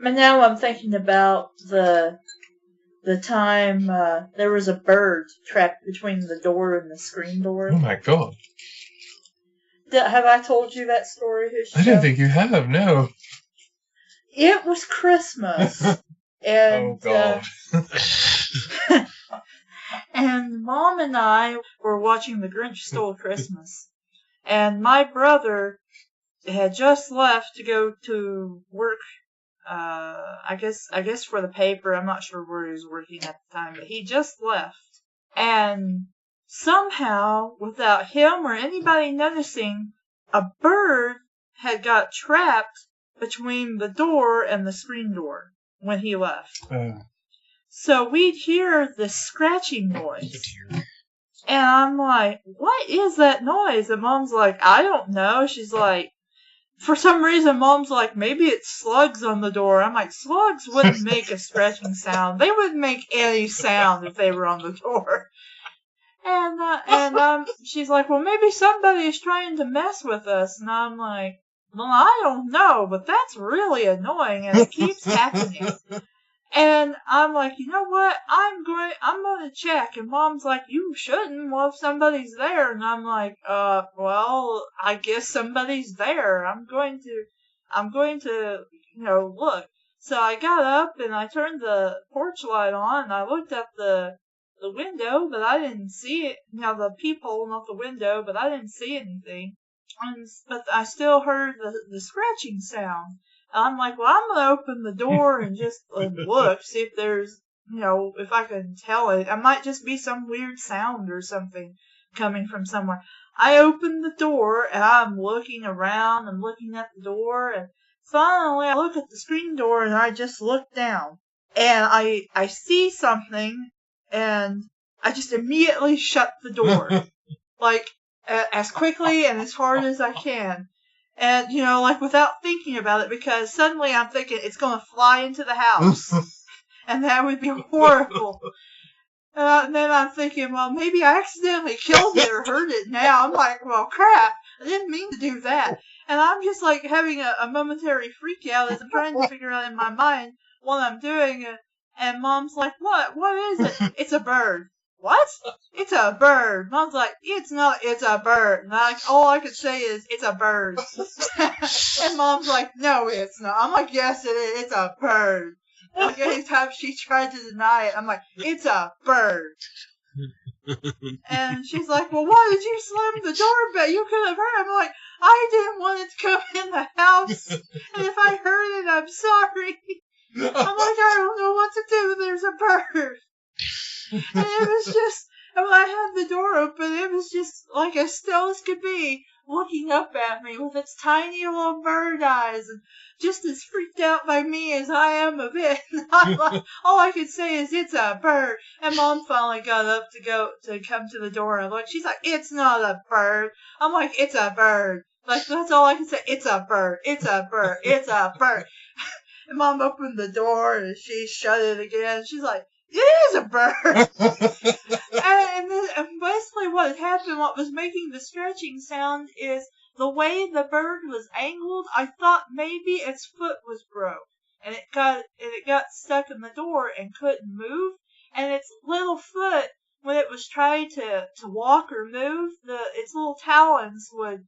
And now I'm thinking about the time there was a bird trapped between the door and the screen door. Oh my god. Have I told you that story? I don't think you have, no. It was Christmas. And, oh god. and Mom and I were watching The Grinch Stole Christmas. And my brother had just left to go to work, I guess for the paper. I'm not sure where he was working at the time, but he just left. And somehow, without him or anybody noticing, a bird had got trapped between the door and the screen door when he left. So we'd hear this scratching noise. And I'm like, what is that noise? And Mom's like, I don't know. She's like, for some reason, Mom's like, maybe it's slugs on the door. I'm like, slugs wouldn't make a scratching sound. They wouldn't make any sound if they were on the door. And she's like, well, maybe somebody is trying to mess with us. And I'm like, well, I don't know, but that's really annoying, and it keeps happening. And I'm like, you know what? I'm going to check. And Mom's like, you shouldn't. Well, if somebody's there. And I'm like, well, I guess somebody's there. I'm going to, look. So I got up and I turned the porch light on and I looked at the window, but I didn't see it. The peephole, not the window, but I didn't see anything. But I still heard the scratching sound. I'm like, well, I'm gonna open the door and just look, see if there's, if I can tell it. It might just be some weird sound or something coming from somewhere. I opened the door and I'm looking around and looking at the door, and finally I look at the screen door and I just look down and I see something and I just immediately shut the door, like as quickly and as hard as I can. And, without thinking about it, because suddenly I'm thinking it's going to fly into the house. And that would be horrible. And then I'm thinking, well, maybe I accidentally killed it or hurt it now. I'm like, well, crap. I didn't mean to do that. And I'm just like having a momentary freak out as I'm trying to figure out in my mind what I'm doing. And Mom's like, what? What is it? It's a bird. What? It's a bird. Mom's like, it's not, it's a bird. And all I could say is, it's a bird. And Mom's like, no, it's not. I'm like, yes, it is. It's a bird. Like, anytime she tried to deny it, I'm like, it's a bird. And she's like, well, why did you slam the doorbell? You could have heard it. I'm like, I didn't want it to come in the house. And if I heard it, I'm sorry. I'm like, I don't know what to do. There's a bird. And it was just, when I had the door open, it was just like as still as could be, looking up at me with its tiny little bird eyes, and just as freaked out by me as I am of it. And like, all I could say is, it's a bird. And Mom finally got up to come to the door and look. She's like, it's not a bird. I'm like, it's a bird. Like, that's all I can say. It's a bird. It's a bird. It's a bird. And Mom opened the door and she shut it again. She's like, it is a bird. and basically what had happened, what was making the scratching sound, is the way the bird was angled. I thought maybe its foot was broke, and it got stuck in the door and couldn't move. And its little foot, when it was trying to walk or move, its little talons would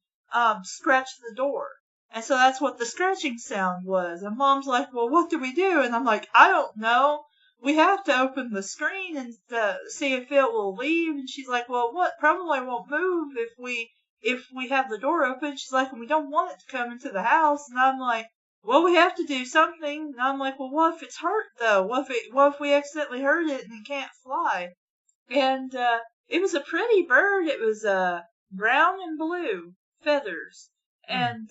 scratch the door. And so that's what the scratching sound was. And Mom's like, well, what do we do? And I'm like, I don't know. We have to open the screen and see if it will leave. And she's like, well, what? Probably won't move if we have the door open. She's like, and we don't want it to come into the house. And I'm like, well, we have to do something. And I'm like, well, what if it's hurt though? What if we accidentally hurt it and it can't fly? And it was a pretty bird. It was brown and blue feathers. And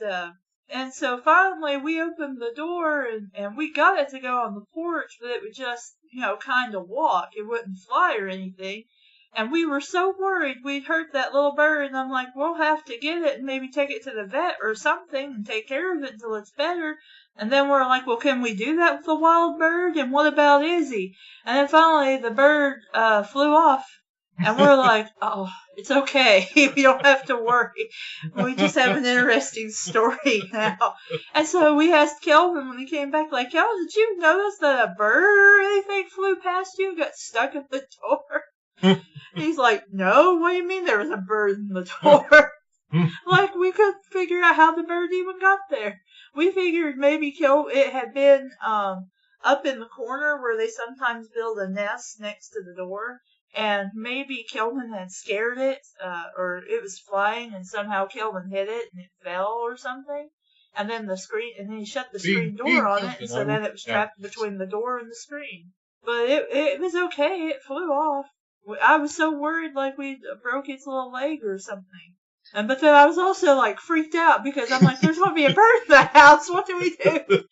so finally we opened the door and we got it to go on the porch, but it would just, kind of walk. It wouldn't fly or anything. And we were so worried we'd hurt that little bird. And I'm like, we'll have to get it and maybe take it to the vet or something and take care of it until it's better. And then we're like, well, can we do that with a wild bird? And what about Izzy? And then finally the bird flew off. And we're like, oh, it's okay. We don't have to worry. We just have an interesting story now. And so we asked Kelvin when he came back, like, Kelvin, did you notice that a bird or anything flew past you and got stuck at the door? He's like, no, what do you mean there was a bird in the door? Like, we couldn't figure out how the bird even got there. We figured maybe it had been up in the corner where they sometimes build a nest next to the door. And maybe Kelvin had scared it, or it was flying and somehow Kelvin hit it and it fell or something. And then and then he shut the screen door on it, and so then it was trapped between the door and the screen. But it was okay, it flew off. I was so worried like we broke its little leg or something. But then I was also like freaked out because I'm like, there's going to be a bird in the house, what do we do?